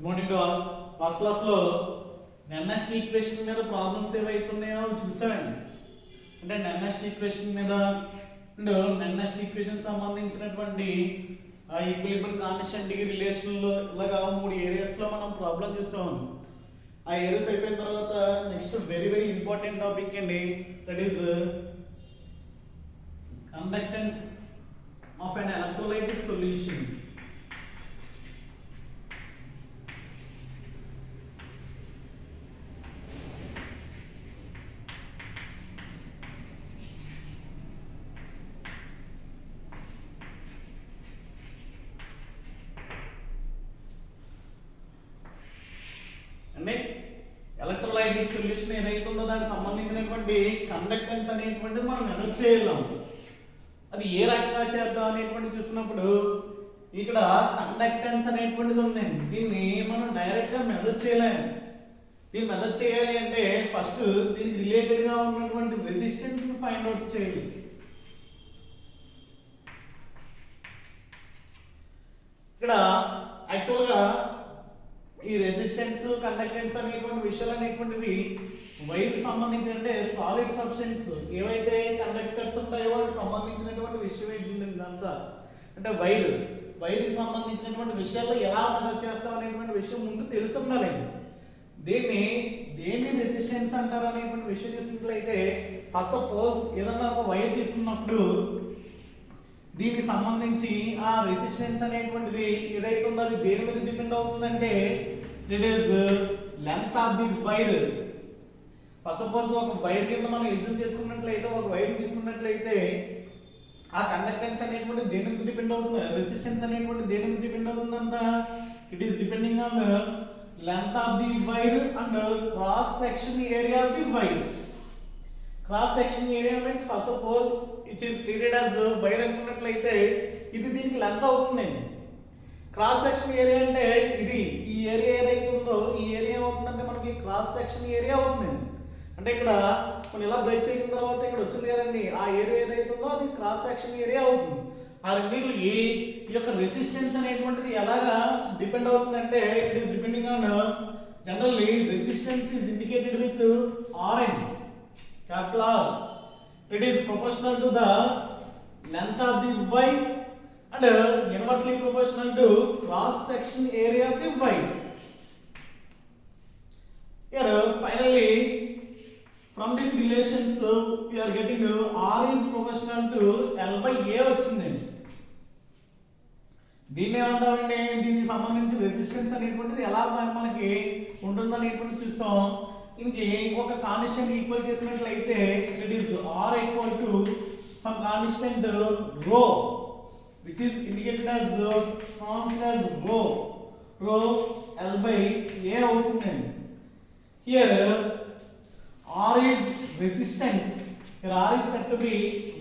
Morning to all. First class లో నెన్నెస్ట్ equation మీద problems ఏవైతున్నాయో చూసామండి. అంటే నెన్నెస్ట్ ఈక్వేషన్ మీద అండ్ నెన్నెస్ట్ ఈక్వేషన్ సంబంధించినటువంటి ఈక్విలిబ్రియం కాన్స్టెంట్ రిలేషన్ లో ఇలాగా 3 ఏరియాస్ లో మనం ప్రాబ్లం చూసాం. ఆ ఏరియాస్ అయిపోయిన తర్వాత నెక్స్ట్ వెరీ ఇంపార్టెంట్ టాపిక్ అండి, that is conductance of an electrolytic solution. అంటే ఎలక్ట్రోలైటిక్ సొల్యూషన్ ఏదైతే ఉందో దానికి సంబంధించినటువంటి కండక్టెన్స్ అనేటువంటిది మనం మెజర్ చేయలేం. అది ఏ రకంగా చేద్దాం అనేటువంటి చూసినప్పుడు ఇక్కడ కండక్టెన్స్ అనేటువంటిది ఉందండి. దీన్ని మనం డైరెక్ట్ గా మెజర్ చేయలేము. దీన్ని మెజర్ చేయాలి అంటే ఫస్ట్ దీనికి రిలేటెడ్ గా ఉన్నటువంటి రెసిస్టెన్స్ ని ఫైండ్ అవుట్ చేయాలి. ఇక్కడ యాక్చువల్ గా ఈ రెసిస్టెన్స్ కండక్టెన్స్ అనేటువంటి విషయాలు అనేటువంటివి వైర్ సంబంధించి అంటే సాలిడ్ సబ్స్టెన్స్ ఏవైతే కండక్టర్స్ ఉంటాయో వాటికి సంబంధించినటువంటి విషయం ఏంటంటే ఇదంతా అంటే వైర్కి సంబంధించినటువంటి విషయాల్లో ఎలా మెజర్ చేస్తాం అనేటువంటి విషయం ముందు తెలిసి ఉండాలండి. దేన్ని రెసిస్టెన్స్ అంటారు అనేటువంటి విషయం చూసినట్లయితే ఫస్ట్ సపోజ్ ఏదన్నా ఒక వైర్ తీసుకున్నప్పుడు దీనికి సంబంధించి ఆ రెసిస్టెన్స్ అనేటువంటిది ఏదైతే ఉందో అది దేని మీద డిపెండ్ అవుతుందంటే it is length of the wire. First suppose ఒక వైర్ కింద మనం ఎగ్జామ్ చేసుకున్నట్లయితే ఒక వైర్ తీసుకున్నట్లయితే ఆ కండక్టెన్స్ అనేటువంటి దేని మీద డిపెండ్ అవుతుంది, రెసిస్టెన్స్ అనేటువంటి దేని మీద డిపెండ్ అవుతుందంట it is depending on the length of the wire and cross section area of the wire. Cross section area means first suppose it is treated as wire అనుకున్నట్లయితే ఇది దీనికి లెంత్ అవుతుందండి. Cross section area అంటే ఇది ఈ area ఏదైతే ఉందో ఈ ఏరియా అవుతుందంటే మనకి క్రాస్ సెక్షన్ ఏరియా అవుతుందండి. అంటే ఇక్కడ మనం ఇలా బ్రేక్ చేసిన తర్వాత ఇక్కడ వచ్చింది కదండి ఆ ఏరియా ఏదైతే ఉందో అది క్రాస్ సెక్షన్ ఏరియా అవుతుంది. ఆ రెండింటికి ఈ యొక్క రెసిస్టెన్స్ అనేటువంటిది ఎలాగా డిపెండ్ అవుతుందంటే it is depending on generally resistance is indicated with R capital R. It is proportional to the length of the wire and inversely proportional to cross section area of the wire. Here finally from these relations we are getting R is proportional to L by A వచ్చిందండి. దీన్ని ఏమంటామండి, దీనికి సంబంధించి resistance అనేటువంటిది ఎలా మనకి ఉంటుందనేటువంటి చూస్తాం. దీనికి ఒక కాన్స్టెంట్ ఈక్వల్ చేసినట్లయితే it is R equal to some constant rho which is indicated as constant rho L by A అవుతుందండి. Here R is resistance, here R is said to be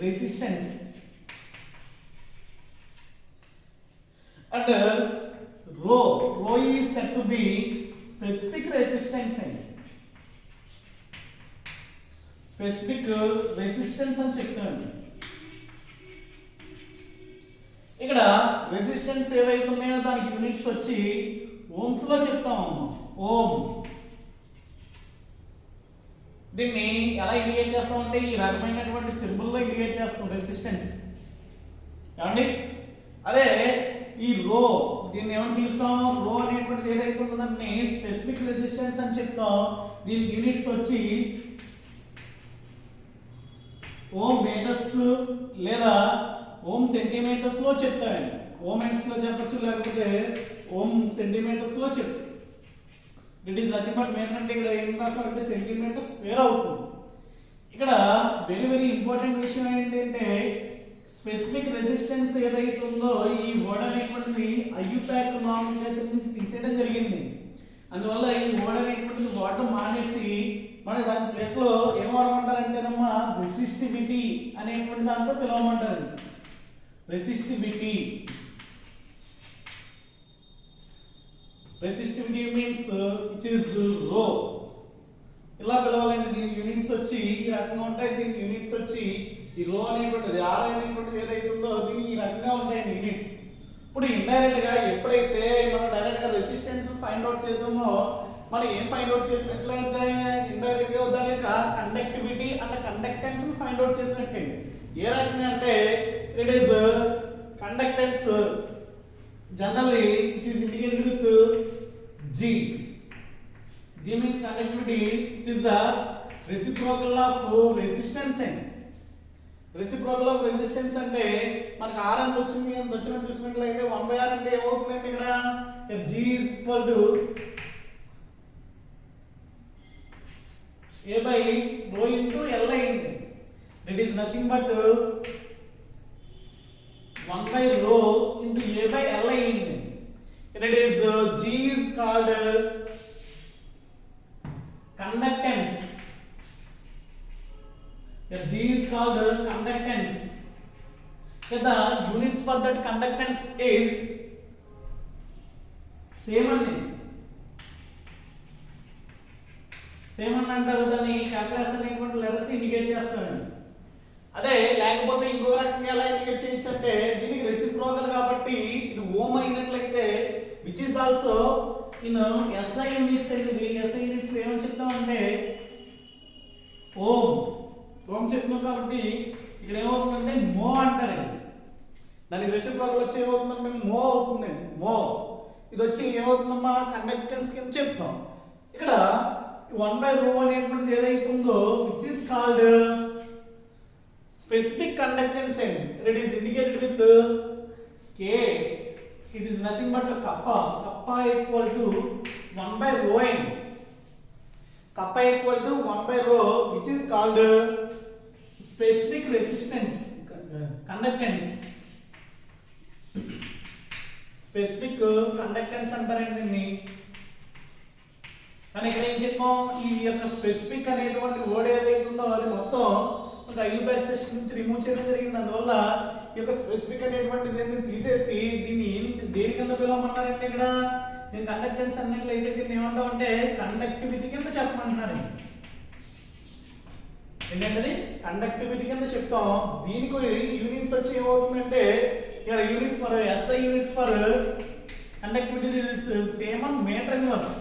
resistance and rho is said to be specific resistance అండి. Specific resistance అని చెప్తాను. ఇక్కడ resistance ఏవైతే ఉన్నాయో దానికి units వచ్చి Ohm's లో చెప్తాం. ఓమ్ దీన్ని ఎలా ఇండికేట్ చేస్తామంటే ఈ రకమైనటువంటి సింబల్ లో ఇండికేట్ చేస్తాం రెసిస్టెన్స్ ఏమండి. అదే ఈ రో దీన్ని ఏమని పిలుస్తాం, రో అనేటువంటిది ఏదైతే ఉందో దాన్ని స్పెసిఫిక్ రెసిస్టెన్స్ అని చెప్తాం. దీనికి యూనిట్స్ వచ్చి ఓం మీటర్స్ లేదా ఓం సెంటీమీటర్స్ లో చెప్తామండి. ఓమెన్స్ లో చెప్పచ్చు లేకపోతే ఓం సెంటీమీటర్స్ లో చెప్తాం. It is nothing but metre అంటే ఇక్కడ ఏం రాస్తారంటే సెంటీమీటర్స్ స్క్వేర్ అవుతుంది. ఇక్కడ వెరీ ఇంపార్టెంట్ విషయం ఏంటంటే స్పెసిఫిక్ రెసిస్టెన్స్ ఏదైతే ఉందో ఈ వర్డ్ అనేటువంటిది ఐయుపాక్ నామినికేషన్ నుంచి తీసేయడం జరిగింది. అందువల్ల ఈ వర్డ్ అనేటువంటిది వాడటం మానేసి మన దాని ప్లేస్ లో ఏం వాడమంటారంటేనమ్మా రెసిస్టివిటీ అనేటువంటి దాంతో పిలవమంటారు. రెసిస్టివిటీ మీన్స్ విచ్ ఇస్ రో ఇలా పిలవాలండి. దీని యూనిట్స్ వచ్చి ఈ రకంగా ఉంటాయి. దీని యూనిట్స్ వచ్చి ఈ రో అనేటువంటిది ఆర్ అనేటువంటిది ఏదైతే ఉందో దీనికి ఈ రకంగా ఉంటాయండి యూనిట్స్. ఇప్పుడు ఇండైరెక్ట్ గా ఎప్పుడైతే మనం డైరెక్ట్ గా రెసిస్టెన్స్ ఫైండ్ అవుట్ చేసామో మనం ఏం ఫైండ్ అవుట్ చేసినట్లయితే ఇండైరెక్ట్ గా దాని యొక్క conductivity and conductance find out చేసినట్టే. ఏ రకంగా అంటే it is conductance generally it is indicated with G. G means conductivity, which is the reciprocal of resistance. And reciprocal of resistance అంటే మనకు R ఎంత వచ్చింది ఎంత వచ్చినట్టు చూసినట్లయితే 1/R అంటే ఏమవుతుందంటే ఇక్కడ G is equal to A by rho into L అయింది. That is nothing but 1 by rho into A by L అయింది. That is G is called conductance. G is called conductance. The units for that conductance is same only. Same అని అంటారు. దాన్ని calculus అనేటువంటి letter తో indicate చేస్తారండి. అదే లేకపోతే ఇంకో రకంగా ఎలా ఇండికేట్ చేయొచ్చు అంటే దీనికి రెసిప్రోకల్ కాబట్టి ఇది ఓమ్ అయినట్లయితే which is also in SI units అనేది SI units ఏమని చెప్తామంటే ఓం చెప్తున్నాం కాబట్టి ఇక్కడ ఏమవుతుందంటే మో అంటారండి. దానికి రెసిప్రోకల్ వచ్చి ఏమవుతుందంటే మో అవుతుందండి. మో ఇది వచ్చి ఏమవుతుందమ్మా కండక్టెన్స్ కింద చెప్తాం. ఇక్కడ 1/ρ అనేటువంటిది ఏదైతుందో which is called specific conductance and it is indicated with K. It is nothing but kappa equal to 1/ρ n. Kappa equal to 1/ρ, which is called specific resistance conductance. Specific conductance అంటారండి దీన్ని. కానీ ఇక్కడ ఏం చెప్పాం ఈ యొక్క స్పెసిఫిక్ అనేటువంటి word ఏదైతుందో అది మొత్తం ఒక ఐయూబైట్ సిస్టమ్ నుంచి రిమూవ్ చేయడం జరిగింది. అందువల్ల ఈ యొక్క స్పెసిఫిక్ అనేటువంటిది ఏంటి తీసేసి దీన్ని దేని కింద పిలవమన్నారంటే ఇక్కడ దీని కండక్టెన్స్ అన్నట్లయితే దీన్ని ఏమంటాం అంటే కండక్టివిటీ కింద చెప్పమంటున్నారు. ఏంటంటే కండక్టివిటీ కింద చెప్తాం. దీనికి యూనిట్స్ వచ్చి ఏమవుతుందంటే ఇక్కడ units for SI units for conductivity is siemens meter inverse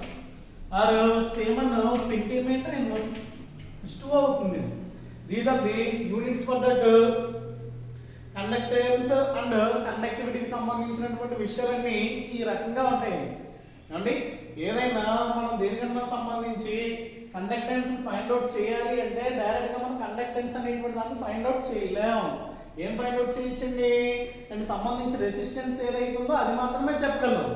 or siemens centimeter inverse 2 అవుతుంది. These are the units for that conductance and కండక్టివిటీకి సంబంధించినటువంటి విషయాలన్నీ ఈ రకంగా ఉంటాయి. ఏమండి ఏదైనా మనం దేనికన్నా సంబంధించి కండక్టెన్స్ ఫైండ్ అవుట్ చేయాలి అంటే డైరెక్ట్ గా మనం కండక్టెన్స్ అనేటువంటి దాన్ని ఫైండ్ అవుట్ చేయలేం. ఏం ఫైండ్ అవుట్ చేయొచ్చండి అంటే సంబంధించి రెసిస్టెన్స్ ఏదైతుందో అది మాత్రమే చెప్పగలం.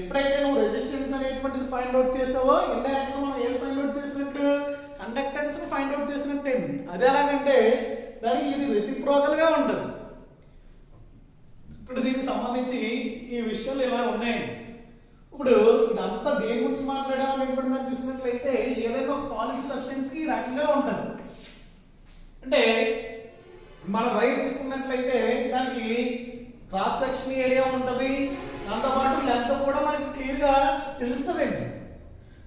ఎప్పుడైతే నువ్వు రెసిస్టెన్స్ అనేటువంటిది ఫైండ్ అవుట్ చేసావో ఇండైరెక్ట్ గా మనం ఏం ఫైండ్ అవుట్ చేసినట్టు కండక్టెన్స్ ని ఫైండ్ అవుట్ చేసినట్టే. అది ఎలాగంటే దానికి ఇది రెసిప్రోకల్ గా ఉంటుంది. ఇప్పుడు దీనికి సంబంధించి ఈ విషయాలు ఇలా ఉన్నాయి. ఇప్పుడు ఇదంతా దేని గురించి మాట్లాడామనేటువంటి దాన్ని చూసినట్లయితే ఏదైనా ఒక సాలిడ్ సబ్స్టెన్స్ కి ఈ రకంగా ఉంటుంది. అంటే మన వైర్ తీసుకున్నట్లయితే దానికి క్రాస్ సెక్షన్ ఏరియా ఉంటుంది, దాంతోపాటు లెంత్ కూడా మనకి క్లియర్ గా తెలుస్తుంది.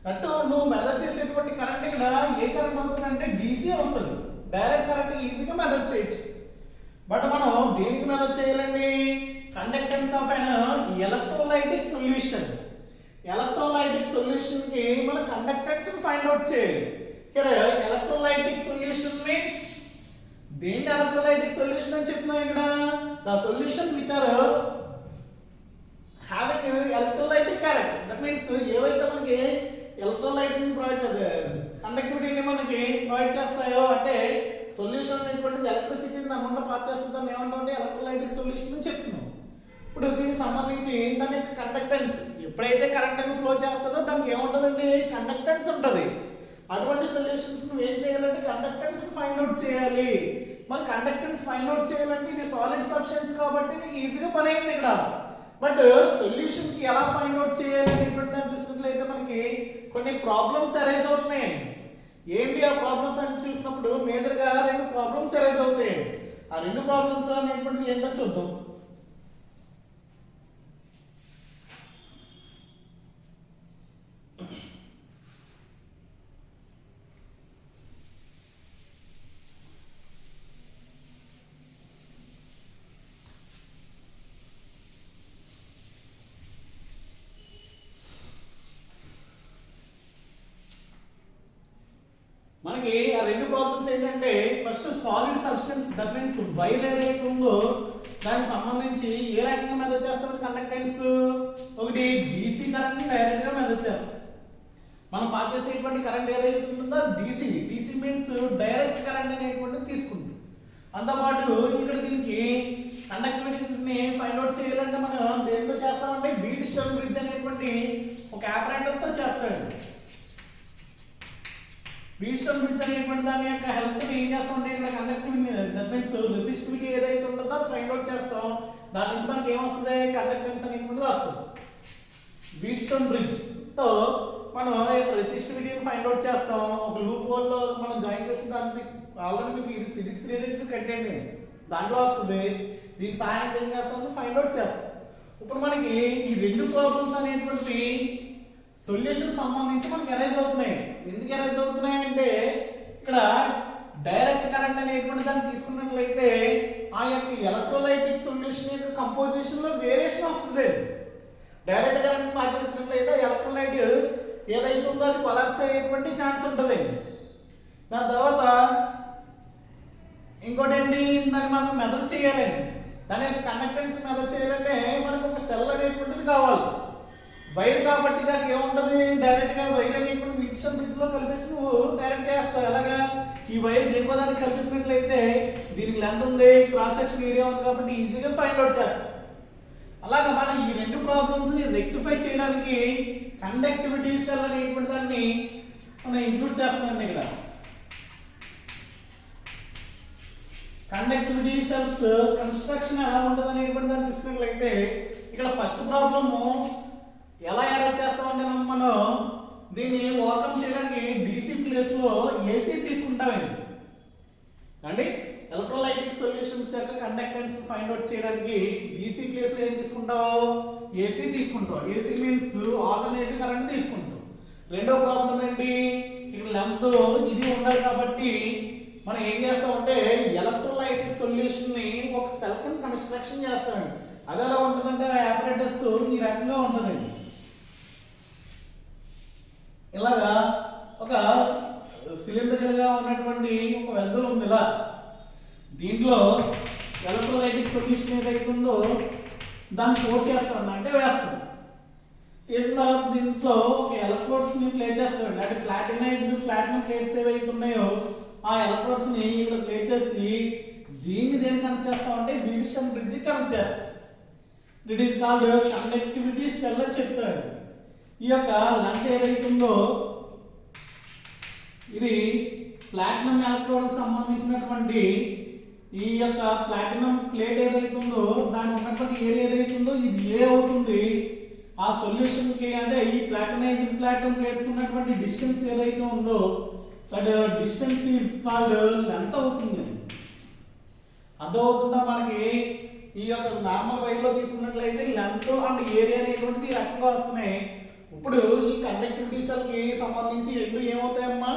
అటు నువ్వు మెజర్ చేసేటువంటి కరెంట్ ఇక్కడ ఏ కరెంట్ అవుతుంది అంటే డీసీ అవుతుంది. డైరెక్ట్ కరెంట్ ఈజీగా మెజర్ చేయొచ్చు. బట్ మనం దేనికి మెజర్ చేయాలండి conductance of an electrolytic solution. Electrolytic solution కి మన కండక్టెన్స్ ని ఫైండ్ అవుట్ చేయాలి. ఇక్కడ ఎలక్ట్రోలైటిక్ సొల్యూషన్ మీన్స్ దేని ఎలక్ట్రోలైటిక్ సొల్యూషన్ అని చెప్తున్నాం ఇక్కడ the solution which are having electrolytic character. That means ఏవైతే మనకి ఎలక్ట్రోలైట్ ని ప్రొవైడ్ కండక్టివిటీని మనకి ప్రొవైడ్ చేస్తాయో అంటే సొల్యూషన్ అనేటువంటిది ఎలక్ట్రిసిటీని దాని పాస్ చేస్తుందని ఏమంటే ఎలక్ట్రోలైటిక్ సొల్యూషన్ అని చెప్తున్నాం. ఇప్పుడు దీనికి సంబంధించి దాని యొక్క కండక్టెన్స్ ఎప్పుడైతే కరెంట్ అని ఫ్లో చేస్తుందో దానికి ఏముంటుందండి కండక్టెన్స్ ఉంటుంది. అటువంటి సొల్యూషన్స్ నువ్వు ఏం చేయాలంటే కండక్టెన్స్ ఫైండ్ అవుట్ చేయాలి. మరి కండక్టెన్స్ ఫైండ్ అవుట్ చేయాలంటే ఇది సాలిడ్ సబ్స్టెన్స్ కాబట్టి నీకు ఈజీగా పని అయింది ఇక్కడ. బట్ సొల్యూషన్ కి ఎలా ఫైండ్ అవుట్ చేయాలి అనేటువంటి దాన్ని చూసినట్లయితే మనకి కొన్ని ప్రాబ్లమ్స్ అరైజ్ అవుతున్నాయండి. ఏంటి ఆ ప్రాబ్లమ్స్ అని చూసినప్పుడు మేజర్ గా 2 ప్రాబ్లమ్స్ అరైజ్ అవుతాయి. ఆ 2 ప్రాబ్లమ్స్ అనేటువంటిది ఏంటో చూద్దాం. ప్రాబ్లమ్స్ ఏంటంటే first solid substance that means wire ఏదైతే ఉందో దానికి సంబంధించి ఏ రకంగా మెజర్ చేస్తారు కండక్టెన్స్ ఒకటి DC కరెంట్ డైరెక్ట్ గా మెజర్ చేస్తారు మనం పాస్ చేసేటువంటి కరెంట్ ఏదైతే ఉంటుందో DC మీన్స్ డైరెక్ట్ కరెంట్ అనేటువంటిది తీసుకుంటాం అంతపాటు ఇక్కడ దీనికి కండక్టివిటీని ఫైండ్ అవుట్ చేయాలంటే మనం దేంతో చేస్తామంటే వీట్స్టోన్ బ్రిడ్జ్ అనేటువంటి ఒక apparatus తో చేస్తామండి వీట్స్టోన్ బ్రిడ్జ్ అనేటువంటి దాని యొక్క హెల్ప్ ని ఏం చేస్తామంటే ఇక్కడ కండక్టివిటీ దట్ మీన్స్ రెసిస్టివిటీ ఏదైతే ఉంటుందో అది ఫైండ్ అవుట్ చేస్తాం దాని నుంచి మనకి ఏమొస్తుంది కండక్టెన్స్ అనేటువంటిది వస్తుంది వీట్స్టోన్ బ్రిడ్జ్ తో మనం రెసిస్టివిటీని ఫైండ్ అవుట్ చేస్తాం ఒక లూప్ హోల్ లో మనం జాయిన్ చేసిన దానికి ఆల్రెడీ మీకు ఇది ఫిజిక్స్ రిలేటెడ్ కంటెంట్ దాంట్లో వస్తుంది దీని సహాయంతో ఏం చేస్తాం ఫైండ్ అవుట్ చేస్తాం ఇప్పుడు మనకి ఈ రెండు ప్రాబ్లమ్స్ అనేటువంటి సొల్యూషన్ సంబంధించి మనకి అరైజ్ అవుతున్నాయి ఎందుకు అరైజ్ అవుతున్నాయి అంటే ఇక్కడ డైరెక్ట్ కరెంట్ అనేటువంటి దాన్ని తీసుకున్నట్లయితే ఆ యొక్క ఎలక్ట్రోలైటిక్ సొల్యూషన్ యొక్క కంపోజిషన్ లో వేరియేషన్ వస్తుంది డైరెక్ట్ కరెంట్ మార్చేసినట్లయితే ఎలక్ట్రోలైట్ ఏదైతే ఉందో అది కొలాప్స్ అయ్యేటువంటి ఛాన్స్ ఉంటుంది దాని తర్వాత ఇంకోటి ఏంటి దాన్ని మనం మెజర్ చేయాలండి దాని యొక్క కండక్టెన్స్ మెజర్ చేయాలంటే మనకు ఒక సెల్ అనేటువంటిది కావాలి వైర్ కాబట్టి దానికి ఏముంటది డైరెక్ట్ గా వైర్ అనేటువంటి వీట్స్టోన్ బ్రిడ్జ్ లో కలిపేసి నువ్వు డైరెక్ట్ చేస్తావు ఎలాగా ఈ వైర్ దేనికో దానికి కలిపిసినట్లయితే దీనికి లెంత్ ఉంది క్రాస్ సెక్షన్ ఏరియా ఉంది కాబట్టి ఈజీగా ఫైండ్ అవుట్ చేస్తాం అలాగా మనం ఈ రెండు ప్రాబ్లమ్స్ ని రెక్టిఫై చేయడానికి కండక్టివిటీ సెల్ అనేటువంటి దాన్ని మనం ఇంక్లూడ్ చేస్తామండి ఇక్కడ కండక్టివిటీ సెల్స్ కన్స్ట్రక్షన్ ఎలా ఉంటుంది అనేటువంటి దాన్ని చూసినట్లయితే ఇక్కడ ఫస్ట్ ప్రాబ్లము ఎలా అరేంజ్ చేస్తామంటే మనం దీన్ని ఓవర్కమ్ చేయడానికి DC ప్లేస్ లో AC తీసుకుంటామండి అంటే ఎలక్ట్రోలైటిక్ సొల్యూషన్స్ యొక్క కండక్టెన్స్ ఫైండ్ అవుట్ చేయడానికి DC ప్లేస్ లో ఏం తీసుకుంటావు AC తీసుకుంటావు AC మీన్స్ ఆల్టర్నేటివ్ కరెంట్ తీసుకుంటావు రెండో ప్రాబ్లం ఏంటి ఇక్కడ లెంత్ ఇది ఉండాలి కాబట్టి మనం ఏం చేస్తామంటే ఎలక్ట్రోలైటిక్ సొల్యూషన్ ని ఒక సెల్ కింద కన్స్ట్రక్షన్ చేస్తామండి అది ఎలా ఉంటుందంటే apparatus ఈ రకంగా ఉంటుందండి ఇలాగా ఒక సిలిండర్ గా ఉన్నటువంటి ఒక వెజల్ ఉంది ఇలా దీంట్లో ఎలక్ట్రోలైటిక్ సొల్యూషన్ ఏదైతే ఉందో దాన్ని పోర్ చేస్తాం అంటే వేస్తాం వేసిన తర్వాత దీంట్లో ఒక ఎలక్ట్రోడ్స్ ని ప్లేస్ చేస్తామండి అంటే ప్లాటినైజ్డ్ ప్లాటినం ప్లేట్స్ ఏవైతే ఉన్నాయో ఆ ఎలక్ట్రోడ్స్ ని ఇక్కడ ప్లేస్ చేసి దీన్ని దేని కనెక్ట్ చేస్తామంటే వీట్స్టోన్ బ్రిడ్జ్ కనెక్ట్ చేస్తాం it is called conductivity cell అని చెప్తారు ఈ యొక్క లెంత్ ఏదైతే ఉందో ఇది ప్లాటినం ఎలక్ట్రోడ్ సంబంధించినటువంటి ఈ యొక్క ప్లాటినం ప్లేట్ ఏదైతే ఉందో దాని ఉన్నటువంటి ఏరియా ఏదైతే ఉందో ఇది ఏ అవుతుంది ఆ సొల్యూషన్ కి అంటే ఈ ప్లాటినైజ్డ్ ప్లాటినం ప్లేట్స్ ఉన్నటువంటి డిస్టెన్స్ ఏదైతే ఉందో that distance is called length అవుతుంది అదవుతుందా మనకి ఈ యొక్క నార్మల్ వైర్ లో తీసుకున్నట్లయితే లెంత్ అండ్ ఏరియా అనేటువంటిది ఈ రకంగా వస్తున్నాయి ఇప్పుడు ఈ కండక్టివిటీ సెల్ కి సంబంధించి రెండు ఏమవుతాయమ్మా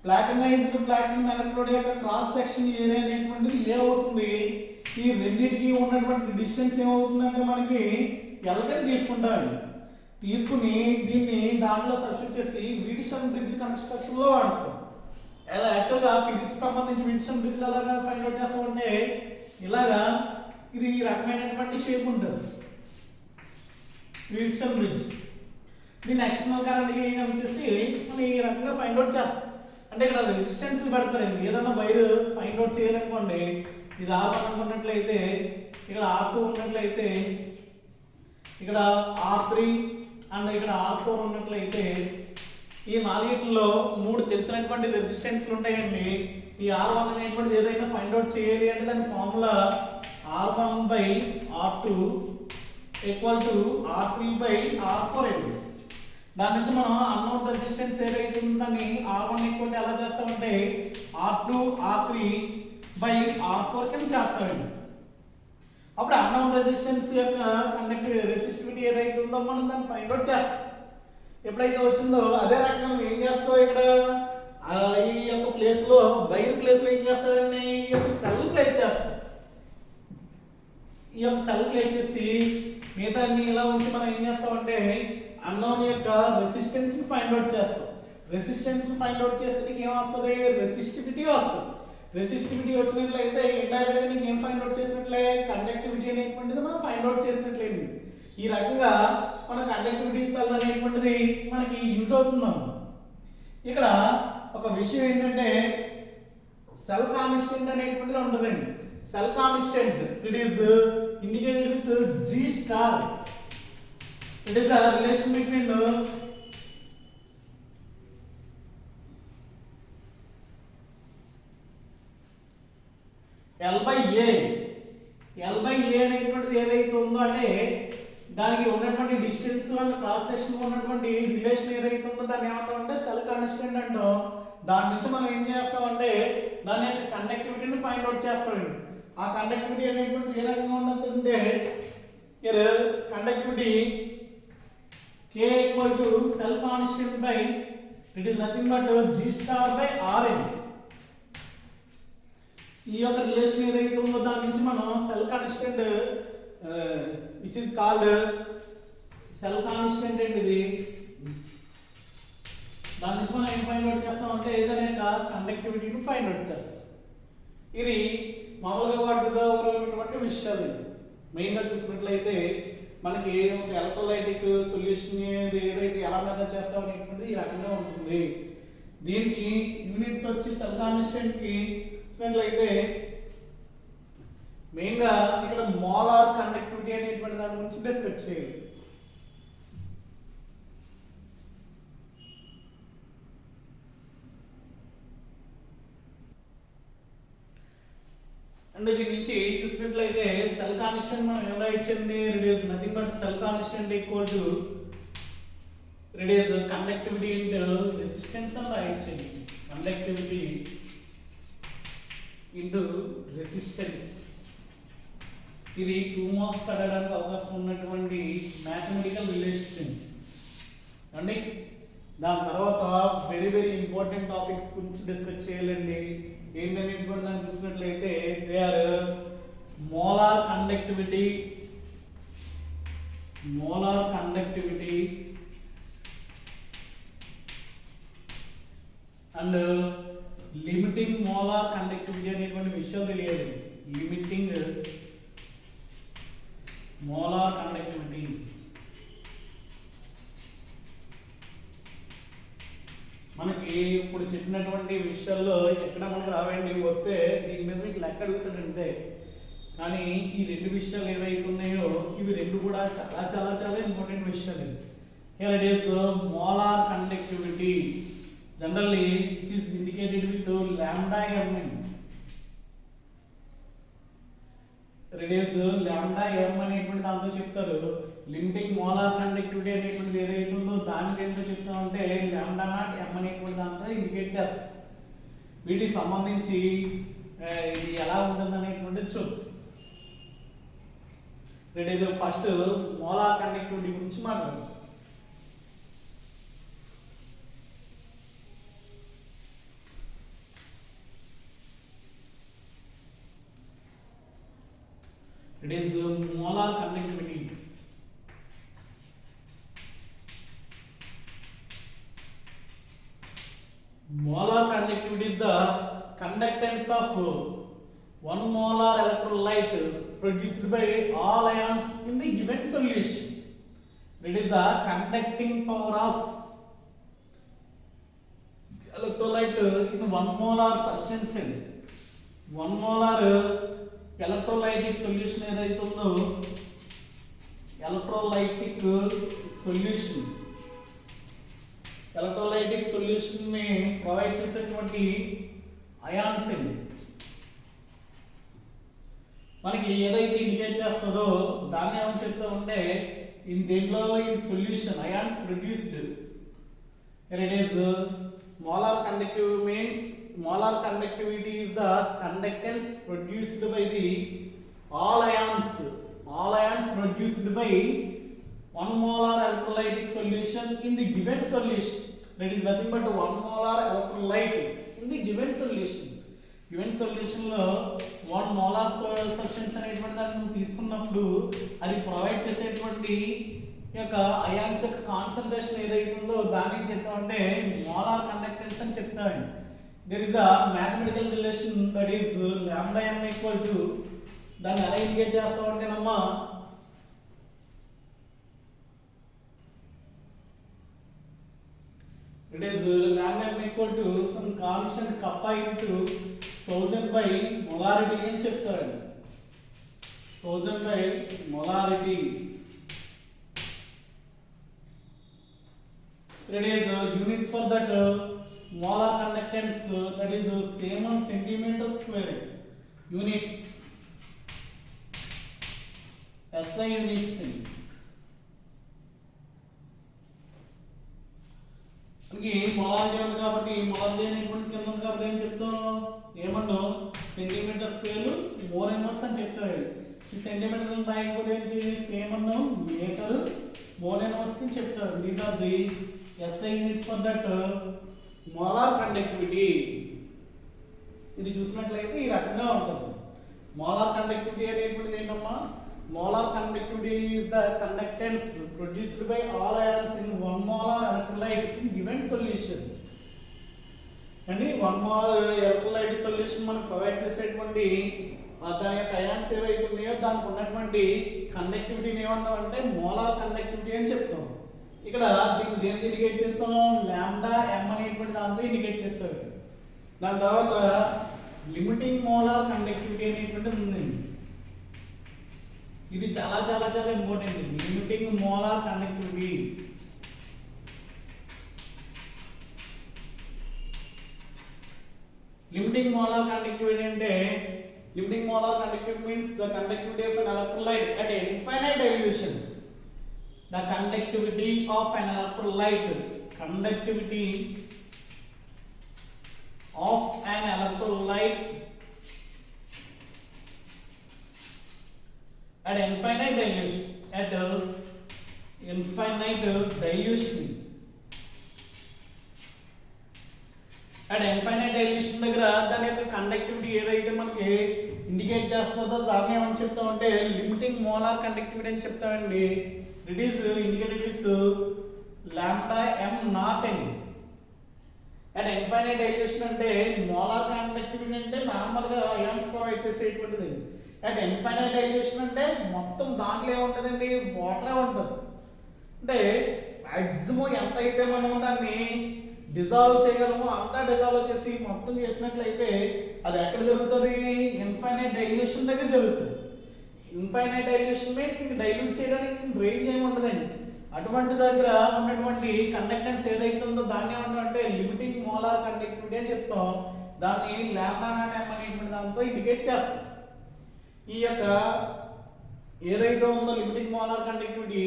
ప్లాటినైజ్డ్ ప్లాటినం ఎలక్ట్రోడ్ యొక్క క్రాస్ సెక్షన్ ఏరియా అనేటువంటిది ఏ అవుతుంది ఈ రెండింటికి ఉన్నటువంటి డిస్టెన్స్ ఏమవుతుందంటే మనకి ఎల్కని తీసుకుంటామండి తీసుకుని దీన్ని దాంట్లో సబ్స్టిట్యూట్ చేసి వీట్స్టోన్ బ్రిడ్జ్ కన్స్ట్రక్షన్ లో వాడతాం యాక్చువల్గా ఫిజిక్స్ సంబంధించి వీట్స్టోన్ బ్రిడ్జ్ ఎలాగా ఫైండ్ అవుట్ చేస్తామంటే ఇలాగా ఇది ఈ రకమైనటువంటి షేప్ ఉంటుంది వీట్స్టోన్ బ్రిడ్జ్ దీని ఎక్స్టర్నల్ కరెంట్ వచ్చేసి మనం ఈ రకంగా ఫైండ్ అవుట్ చేస్తాం అంటే ఇక్కడ రెసిస్టెన్స్ పెడతారండి ఏదైనా వైర్ ఫైండ్ అవుట్ చేయాలనుకోండి ఇది R1 అనుకున్నట్లయితే ఇక్కడ R2 ఉన్నట్లయితే ఇక్కడ R3 అండ్ ఇక్కడ R4 ఉన్నట్లయితే ఈ నాలుగిట్లో మూడు తెలిసినటువంటి రెసిస్టెన్స్లు ఉంటాయండి ఈ R1 అనేటువంటిది ఏదైనా ఫైండ్ అవుట్ చేయాలి అంటే దాని ఫార్ములా R1/R2 = R3/R4 అండి దాని నుంచి మనం అన్నోన్ రెసిస్టెన్స్ ఏదైతే ఉందని R1 ఈక్వల్ ఎలా చేస్తామంటే R2 R3/R4 కింద చేస్తామండి అప్పుడు అన్నోన్ రెసిస్టెన్స్ యొక్క కండక్టివ్ రెసిస్టివిటీ ఏదైతే ఉందో మనం దాన్ని ఫైండ్ అవుట్ చేస్తాం ఎప్పుడైతే వచ్చిందో అదే రకంగా మనం ఏం చేస్తాం ఇక్కడ ఈ యొక్క ప్లేస్ లో వైర్ ప్లేస్ లో ఏం చేస్తారండి ఈ యొక్క సెల్ ప్లేస్ చేస్తాం ఈ యొక్క సెల్ ప్లేస్ చేసి మిగతా ఇలా ఉంచి మనం ఏం చేస్తామంటే అన్నోన్ యొక్క రెసిస్టెన్స్ ని ఫైండ్ అవుట్ చేస్తాం రెసిస్టెన్స్ ఫైండ్ అవుట్ చేస్తే నీకు ఏం వస్తుంది, రెసిస్టివిటీ వస్తుంది. రెసిస్టివిటీ వచ్చినట్లయితే ఇండైరెక్ట్ గా నీకు ఏం ఫైండ్ అవుట్ చేసినట్లే, కండక్టివిటీ అనేటువంటిది మనం ఫైండ్ అవుట్ చేసినట్లేదు. ఈ రకంగా మన కండక్టివిటీ సెల్ అనేటువంటిది మనకి యూజ్ అవుతున్నాం. ఇక్కడ ఒక విషయం ఏంటంటే సెల్ కాన్స్టెంట్ అనేటువంటిది ఉంటుందండి. Cell constant it is indicated with G star. It is the relation between L by A. L by A అనేటువంటిది ఏదైతే ఉందో అంటే దానికి ఉన్నటువంటి డిస్టెన్స్ అండ్ క్రాస్ సెక్షన్ ఉన్నటువంటి రిలేషన్ ఏదైతే ఉందో దాన్ని ఏమంటామంటే సెల్ కాన్స్టెంట్ అంటాం. దాని నుంచి మనం ఏం చేస్తామంటే దాని యొక్క కండక్టివిటీని ఫైండ్ అవుట్ చేస్తామండి. ఆ కండక్టివిటీ అనేటువంటిది ఏ రకంగా ఉంటుందంటే conductivity K equal to cell constant by it is nothing but G star by Rn. ఈ యొక్క రిలేషన్ ఏదైతే ఉందో దాని నుంచి మనం cell constant which is called cell constant అండి. ఇది దాని నుంచి మనం ఏం ఫైండ్ అవుట్ చేస్తాం అంటే ఏదైనా కండక్టివిటీని ఫైండ్ అవుట్ చేస్తాం. ఇది మామూలుగా వాటితో ఉన్నటువంటి విషయాలు. మెయిన్గా చూసినట్లయితే మనకి ఒక ఎలక్ట్రోలైటిక్ సొల్యూషన్ ఏదైతే ఎలా మెథడ్ చేస్తాం అనేటువంటిది ఈ రకంగా ఉంటుంది. దీనికి యూనిట్స్ వచ్చి సెల్ కాన్స్టెంట్ కి చూసినట్లయితే మెయిన్గా ఇక్కడ మోలార్ కండక్టివిటీ అనేటువంటి దాని గురించి డిస్కస్ చేయాలి. అంటే దీని నుంచి చూసినట్లయితే సెల్ కాన్స్టెంట్ మనం ఎలా ఇచ్చింది, it is nothing but cell constant equal to it is conductivity into resistance అని రాయించండి. Conductivity into resistance. ఇది 2 మార్క్స్ పడడానికి అవకాశం ఉన్నటువంటి మ్యాథమెటికల్ రిలేషన్ అండి. దాని తర్వాత వెరీ వెరీ ఇంపార్టెంట్ టాపిక్స్ గురించి డిస్కస్ చేయాలండి. ఏంటనేటువంటి దాన్ని చూసినట్లయితే they are molar conductivity and limiting molar conductivity అనేటువంటి విషయం తెలియాలి. లిమిటింగ్ మోలార్ కండక్టివిటీ మనకి ఇప్పుడు చెప్పినటువంటి విషయాల్లో ఎక్కడ మనకు రావండి, వస్తే దీని మీద మీకు లెక్క అడుగుతాడు అంతే. కానీ ఈ రెండు విషయాలు ఏవైతే ఉన్నాయో ఇవి రెండు కూడా చాలా చాలా చాలా ఇంపార్టెంట్ విషయాలు. Here it is molar conductivity generally which is indicated with λm. It is λm అనేటువంటి దాంతో చెప్తారు. లిమిటింగ్ మోలార్ కండక్టివిటీ అనేటువంటిది ఏదైతే ఉందో దాన్ని దేంతో చెప్తామంటే λ0m అనేటువంటి దాంతో ఇండికేట్ చేస్తాం. వీటికి సంబంధించి ఇది ఎలా ఉంటుంది అనేటువంటిది చూద్దాం. It is first molar conductivity గురించి మాట్లాడదాం. It is molar conductivity. Molar conductivity is the conductance of 1 molar electrolyte produced by all ions in the given solution. It is the conducting power of electrolyte in 1 molar substance. 1 molar electrolytic solution ఏదైతే ఉందో electrolytic solution ని provide చేసేటువంటి ions అండి. మనకి ఏదైతే indicate చేస్తుందో దాన్ని ఏమని చెప్తామంటే దీంట్లో in solution ions produced. It is molar conductivity means molar conductivity is the conductance produced by the all ions produced by 1 molar electrolytic solution in the given solution. That is nothing but 1 molar electrolyte in the given solution. Given solution లో 1 molar substance అనేటువంటి దాన్ని తీసుకున్నప్పుడు అది provide చేసేటువంటి ఈ యొక్క ions యొక్క concentration ఏదైతే ఉందో దాన్ని చెప్తామంటే మోలార్ కండక్టెన్స్ అని చెప్తామండి. There is a mathematical relation that is lambda m equal to దాన్ని ఎలా ఇండికేట్ చేస్తామంటేనమ్మా it is lambda m equal to some constant kappa into 1000 by molarity అని చెప్తారు. 1000 by molarity. It is units for that molar conductance that is same on centimeter square. Units. SI units. మనకి molarity ఉంది కాబట్టి molarity అనేటువంటి కింద ఉంది కాబట్టి ఏం చెప్తాం ఏమంటాం సెంటీమీటర్ స్క్వేర్ మోర్ ఇన్వర్స్ అని చెప్తారు. ఈ సెంటీమీటర్ రాయకపోతే ఏంటి సేమ్ అన్నాం మీటర్ మోర్ ఇన్వర్స్ అని చెప్తారు. These are the SI units for that molar conductivity. ఇది చూసినట్లయితే ఈ రకంగా ఉంటుంది. మోలార్ కండక్టివిటీ అనేటువంటిది ఏంటమ్మా molar conductivity is the conductance produced by all ions in 1 molar electrolyte in given solution. And 1 molar electrolyte solution మనం ప్రొవైడ్ చేసేటువంటి దాని యొక్క అయాన్స్ ఏవైతే ఉన్నాయో దానికి ఉన్నటువంటి కండక్టివిటీని ఏమంటాం అంటే మోలార్ కండక్టివిటీ అని చెప్తాం. ఇక్కడ దీన్ని దేనికి ఇండికేట్ చేస్తాం లాంబ్డా m అనేటువంటి దాంతో ఇండికేట్ చేస్తారు. దాని తర్వాత లిమిటింగ్ మోలార్ కండక్టివిటీ అనేటువంటిది ఉందండి. ఇది చాలా చాలా చాలా important. Limiting molar conductivity. Limiting molar conductivity అంటే limiting molar conductivity means the conductivity of an electrolyte at infinite dilution. The conductivity of an electrolyte. Conductivity of an electrolyte at infinite dilution. At infinite dilution. At infinite dilution దగ్గర దాని యొక్క conductivity ఏదైతే మనకి indicate చేస్తుందో దాన్ని ఏమని చెప్తామంటే limiting molar conductivity అని చెప్తామండి. It is indicated is lambda m naught n. At infinite dilution అంటే మోలార్ కండక్టివిటీ అంటే నార్మల్గా అయాన్స్ ప్రొవైడ్ చేసేటువంటిది. అట్ ఇన్ఫైనైట్ డైల్యూషన్ అంటే మొత్తం దాంట్లో ఏముంటుందండి వాటరే ఉంటుంది. అంటే మ్యాక్సిమం ఎంత అయితే మనం దాన్ని డిజాల్వ్ చేయగలమో అంతా డిజాల్వ్ చేసి మొత్తం చేసినట్లయితే అది ఎక్కడ జరుగుతుంది ఇన్ఫైనైట్ డైల్యూషన్ దగ్గర జరుగుతుంది. ఇన్ఫైనైట్ డైల్యూషన్ మీన్స్ ఇంక డైల్యూట్ చేయడానికి రేంజ్ ఏమి ఉండదండి. అటువంటి దగ్గర ఉన్నటువంటి కండక్టెన్స్ ఏదైతే ఉందో దాన్ని ఏమంటామంటే లిమిటింగ్ మోలార్ కండక్టివిటీ అని చెప్తాం. దాన్ని లాంబ్డా నాట్ m అనేటువంటి దాంతో ఇండికేట్ చేస్తాం. ఈ యొక్క ఏదైతే ఉందో లిమిటింగ్ మోలార్ కండక్టివిటీ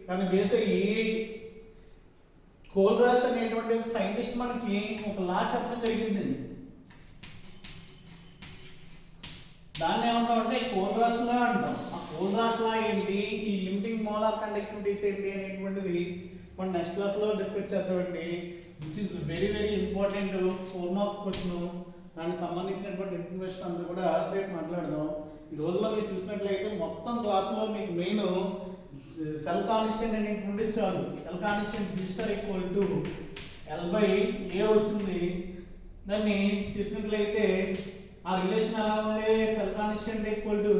దాన్ని బేస్ అయ్యి కోల్రాష్ అనేటువంటి ఒక సైంటిస్ట్ మనకి ఒక లా చెప్పడం జరిగిందండి. దాన్ని ఏమంటామంటే కోల్రాష్ లా అంటాం. ఆ కోల్రాష్ లా ఏంటి ఈ లిమిటింగ్ మోలార్ కండక్టివిటీస్ ఏంటి అనేటువంటిది మనం నెక్స్ట్ క్లాస్లో డిస్కస్ చేద్దామండి. Which is very very important 4 marks question. దానికి సంబంధించినటువంటి ఇన్ఫర్మేషన్ అంతా కూడా రేపు మాట్లాడదాం. ఈ రోజులో మీరు చూసినట్లయితే మొత్తం క్లాస్లో మీకు మెయిన్ సెల్ కాన్స్టెంట్ అనేటువంటి చాలు. Cell constant register equal to L/A వచ్చింది. దాన్ని చూసినట్లయితే ఆ రిలేషన్ ఎలా ఉంది cell constant equal to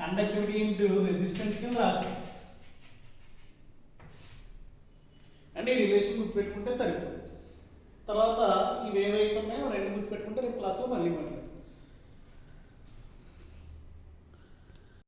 conductivity into resistance కింద రాసి అంటే ఈ రిలేషన్ గుర్తుపెట్టుకుంటే సరిపోతుంది. తర్వాత ఇవి ఏవైతే ఉన్నాయో రెండు గుర్తుపెట్టుకుంటే రేపు క్లాస్లో మళ్ళీ మాట్లాడతాం.